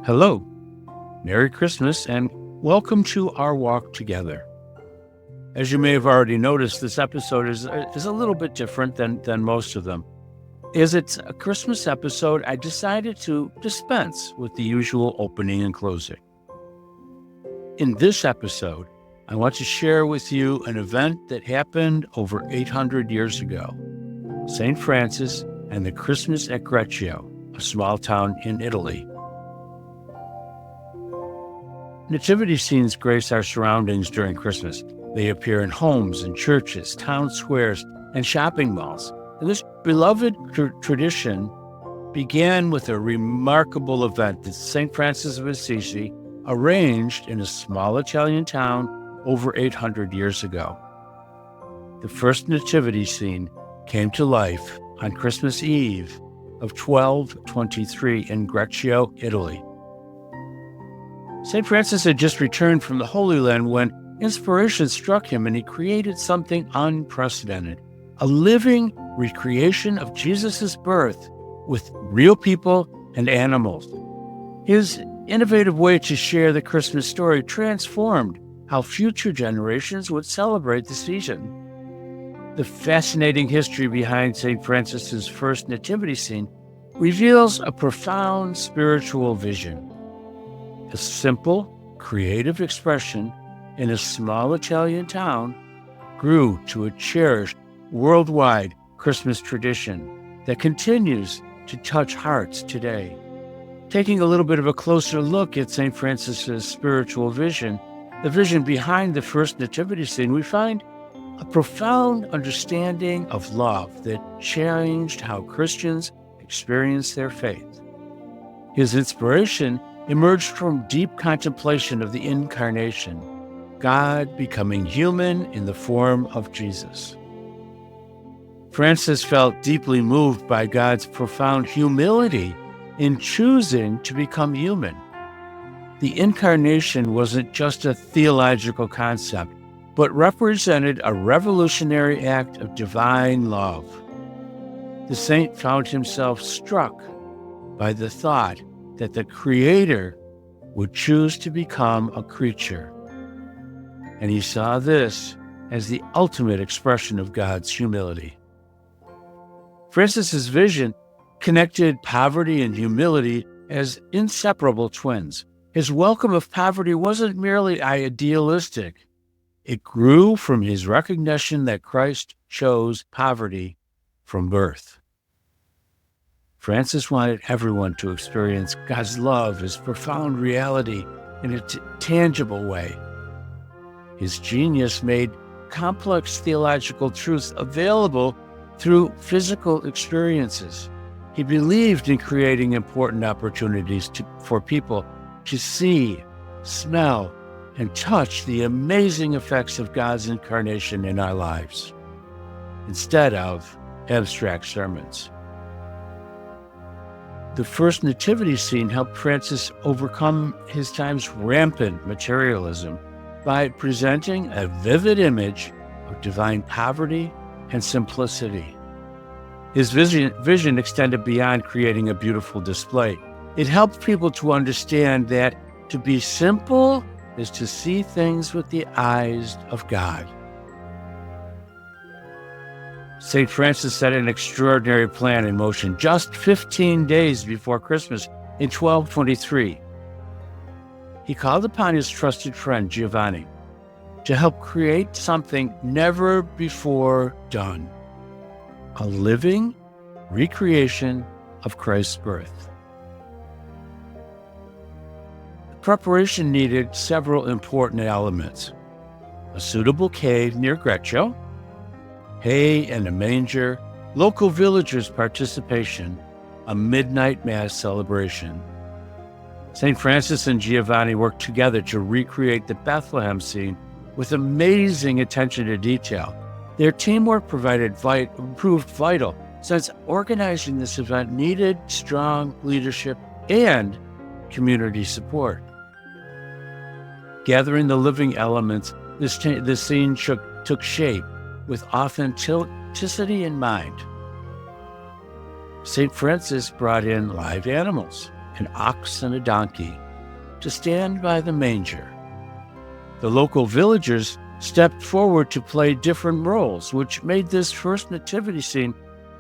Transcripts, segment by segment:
Hello, Merry Christmas, and welcome to our walk together. As you may have already noticed, this episode is a little bit different than most of them. As it's a Christmas episode, I decided to dispense with the usual opening and closing. In this episode, I want to share with you an event that happened over 800 years ago. St. Francis and the Christmas at Greccio, a small town in Italy. Nativity scenes grace our surroundings during Christmas. They appear in homes and churches, town squares, and shopping malls. And this beloved tradition began with a remarkable event that St. Francis of Assisi arranged in a small Italian town over 800 years ago. The first nativity scene came to life on Christmas Eve of 1223 in Greccio, Italy. St. Francis had just returned from the Holy Land when inspiration struck him and he created something unprecedented, a living recreation of Jesus' birth with real people and animals. His innovative way to share the Christmas story transformed how future generations would celebrate the season. The fascinating history behind St. Francis's first nativity scene reveals a profound spiritual vision. A simple, creative expression in a small Italian town grew to a cherished, worldwide Christmas tradition that continues to touch hearts today. Taking a little bit of a closer look at St. Francis's spiritual vision, the vision behind the first nativity scene, we find a profound understanding of love that changed how Christians experience their faith. His inspiration emerged from deep contemplation of the Incarnation, God becoming human in the form of Jesus. Francis felt deeply moved by God's profound humility in choosing to become human. The Incarnation wasn't just a theological concept, but represented a revolutionary act of divine love. The saint found himself struck by the thought that the Creator would choose to become a creature. And he saw this as the ultimate expression of God's humility. Francis's vision connected poverty and humility as inseparable twins. His welcome of poverty wasn't merely idealistic. It grew from his recognition that Christ chose poverty from birth. Francis wanted everyone to experience God's love as profound reality in a tangible way. His genius made complex theological truths available through physical experiences. He believed in creating important opportunities for people to see, smell, and touch the amazing effects of God's incarnation in our lives, instead of abstract sermons. The first nativity scene helped Francis overcome his time's rampant materialism by presenting a vivid image of divine poverty and simplicity. His vision extended beyond creating a beautiful display. It helped people to understand that to be simple is to see things with the eyes of God. St. Francis set an extraordinary plan in motion just 15 days before Christmas in 1223. He called upon his trusted friend Giovanni to help create something never before done, a living recreation of Christ's birth. The preparation needed several important elements: a suitable cave near Greccio, hay and a manger, local villagers' participation, a midnight mass celebration. St. Francis and Giovanni worked together to recreate the Bethlehem scene with amazing attention to detail. Their teamwork proved vital, since organizing this event needed strong leadership and community support. Gathering the living elements, this scene took shape with authenticity in mind. St. Francis brought in live animals an ox and a donkey, to stand by the manger. The local villagers stepped forward to play different roles, which made this first nativity scene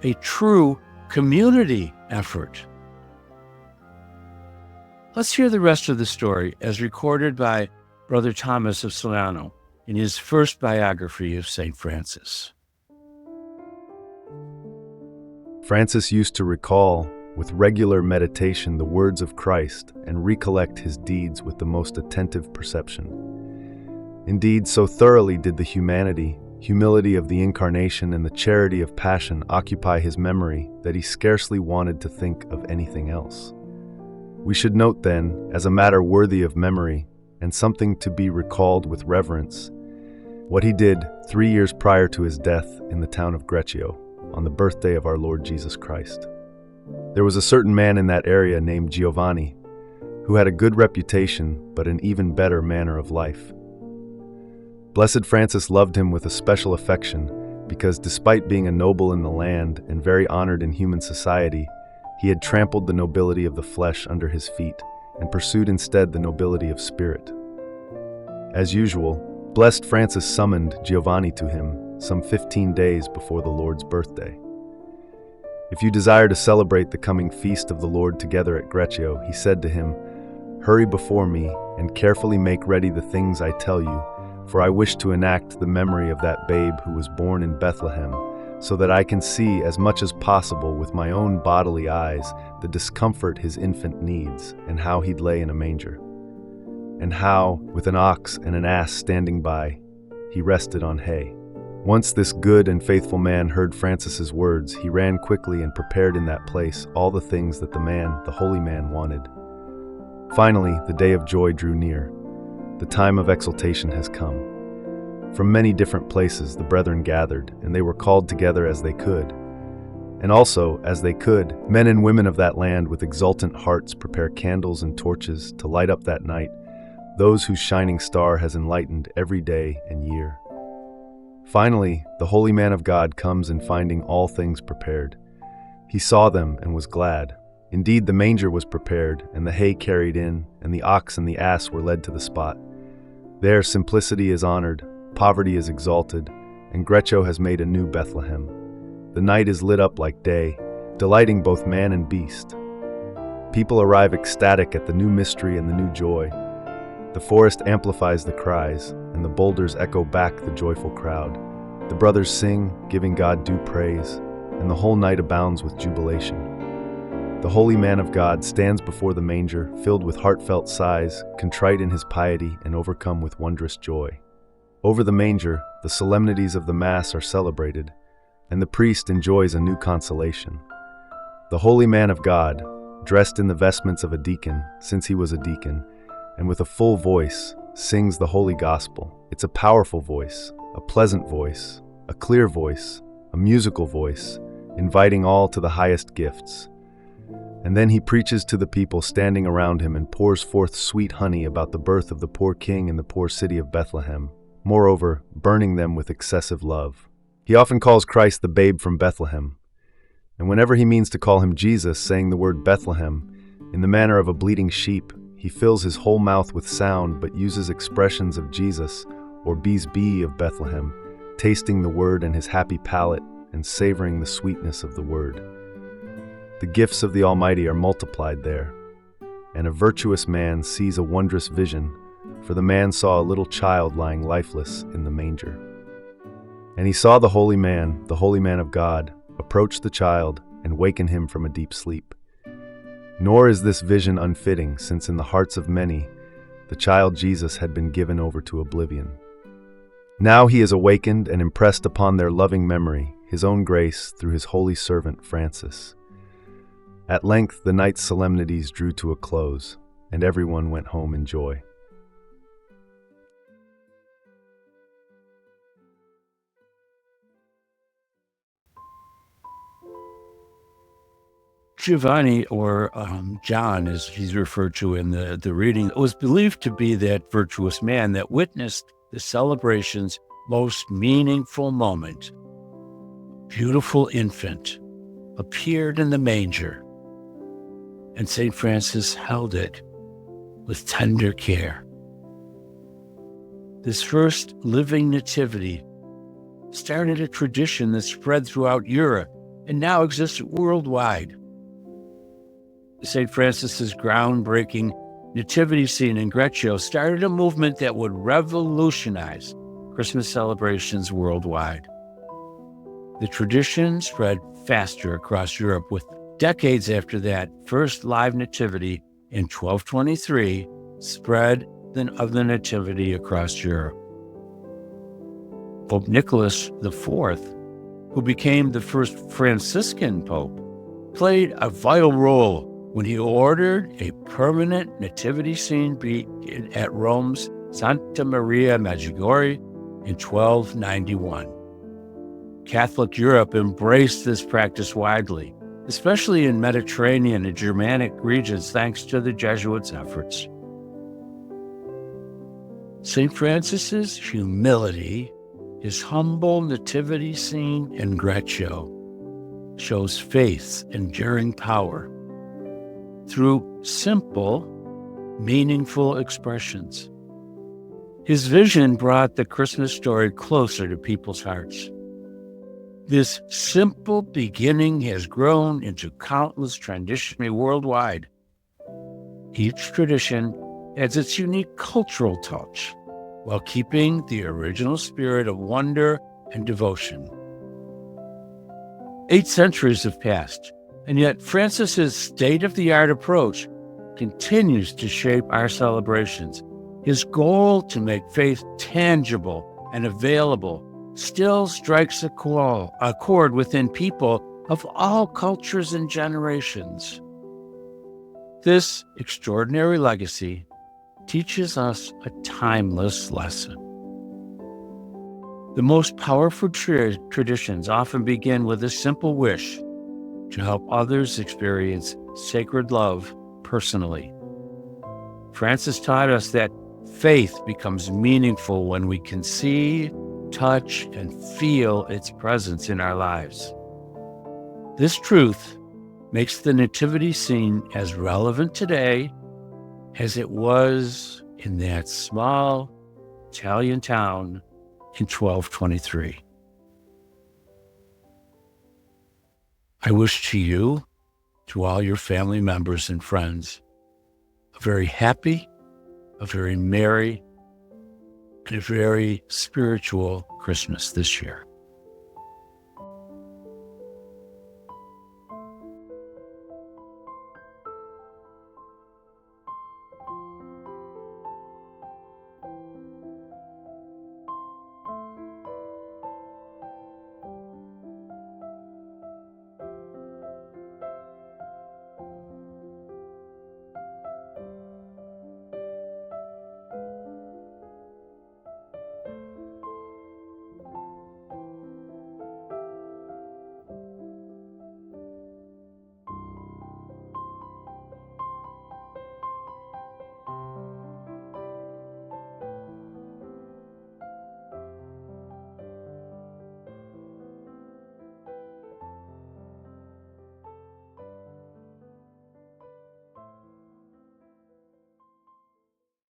a true community effort. Let's hear the rest of the story as recorded by Brother Thomas of Solano in his first biography of St. Francis. Francis used to recall with regular meditation the words of Christ and recollect his deeds with the most attentive perception. Indeed, so thoroughly did the humility of the Incarnation and the charity of Passion occupy his memory that he scarcely wanted to think of anything else. We should note then, as a matter worthy of memory and something to be recalled with reverence, what he did 3 years prior to his death in the town of Greccio, on the birthday of our Lord Jesus Christ. There was a certain man in that area named Giovanni, who had a good reputation but an even better manner of life. Blessed Francis loved him with a special affection because, despite being a noble in the land and very honored in human society, he had trampled the nobility of the flesh under his feet and pursued instead the nobility of spirit. As usual, Blessed Francis summoned Giovanni to him some 15 days before the Lord's birthday. If you desire to celebrate the coming feast of the Lord together at Greccio, he said to him, "Hurry before me and carefully make ready the things I tell you, for I wish to enact the memory of that babe who was born in Bethlehem, so that I can see as much as possible with my own bodily eyes the discomfort his infant needs and how he'd lay in a manger, and how, with an ox and an ass standing by, he rested on hay." Once this good and faithful man heard Francis's words, he ran quickly and prepared in that place all the things that the holy man, wanted. Finally, the day of joy drew near. The time of exultation has come. From many different places the brethren gathered, and they were called together as they could. And also, as they could, men and women of that land with exultant hearts prepare candles and torches to light up that night those whose shining star has enlightened every day and year. Finally, the holy man of God comes, and finding all things prepared, he saw them and was glad. Indeed, the manger was prepared, and the hay carried in, and the ox and the ass were led to the spot. There simplicity is honored, poverty is exalted, and Greccio has made a new Bethlehem. The night is lit up like day, delighting both man and beast. People arrive ecstatic at the new mystery and the new joy. The forest amplifies the cries, and the boulders echo back the joyful crowd. The brothers sing, giving God due praise, and the whole night abounds with jubilation. The holy man of God stands before the manger, filled with heartfelt sighs, contrite in his piety, and overcome with wondrous joy. Over the manger, the solemnities of the Mass are celebrated, and the priest enjoys a new consolation. The holy man of God, dressed in the vestments of a deacon, since he was a deacon, and with a full voice, sings the holy gospel. It's a powerful voice, a pleasant voice, a clear voice, a musical voice, inviting all to the highest gifts. And then he preaches to the people standing around him and pours forth sweet honey about the birth of the poor king in the poor city of Bethlehem, moreover, burning them with excessive love. He often calls Christ the babe from Bethlehem, and whenever he means to call him Jesus, saying the word Bethlehem, in the manner of a bleating sheep, he fills his whole mouth with sound, but uses expressions of Jesus, or bees of Bethlehem, tasting the word in his happy palate and savoring the sweetness of the word. The gifts of the Almighty are multiplied there, and a virtuous man sees a wondrous vision, for the man saw a little child lying lifeless in the manger. And he saw the holy man of God, approach the child and waken him from a deep sleep. Nor is this vision unfitting, since in the hearts of many, the child Jesus had been given over to oblivion. Now he is awakened and impressed upon their loving memory, his own grace through his holy servant Francis. At length the night's solemnities drew to a close, and everyone went home in joy. Giovanni, or John, as he's referred to in the reading, was believed to be that virtuous man that witnessed the celebration's most meaningful moment. Beautiful infant appeared in the manger, and St. Francis held it with tender care. This first living nativity started a tradition that spread throughout Europe and now exists worldwide. St. Francis's groundbreaking nativity scene in Greccio started a movement that would revolutionize Christmas celebrations worldwide. The tradition spread faster across Europe, with decades after that first live nativity in 1223 spread of the nativity across Europe. Pope Nicholas IV, who became the first Franciscan pope, played a vital role when he ordered a permanent nativity scene at Rome's Santa Maria Maggiore in 1291. Catholic Europe embraced this practice widely, especially in Mediterranean and Germanic regions, thanks to the Jesuits' efforts. St. Francis's humility, his humble nativity scene in Greccio, shows faith's enduring power through simple, meaningful expressions. His vision brought the Christmas story closer to people's hearts. This simple beginning has grown into countless traditions worldwide. Each tradition adds its unique cultural touch while keeping the original spirit of wonder and devotion. 8 centuries have passed, and yet Francis's state-of-the-art approach continues to shape our celebrations. His goal to make faith tangible and available still strikes a chord within people of all cultures and generations. This extraordinary legacy teaches us a timeless lesson. The most powerful traditions often begin with a simple wish to help others experience sacred love personally. Francis taught us that faith becomes meaningful when we can see, touch, and feel its presence in our lives. This truth makes the nativity scene as relevant today as it was in that small Italian town in 1223. I wish to you, to all your family members and friends, a very happy, a very merry, and a very spiritual Christmas this year.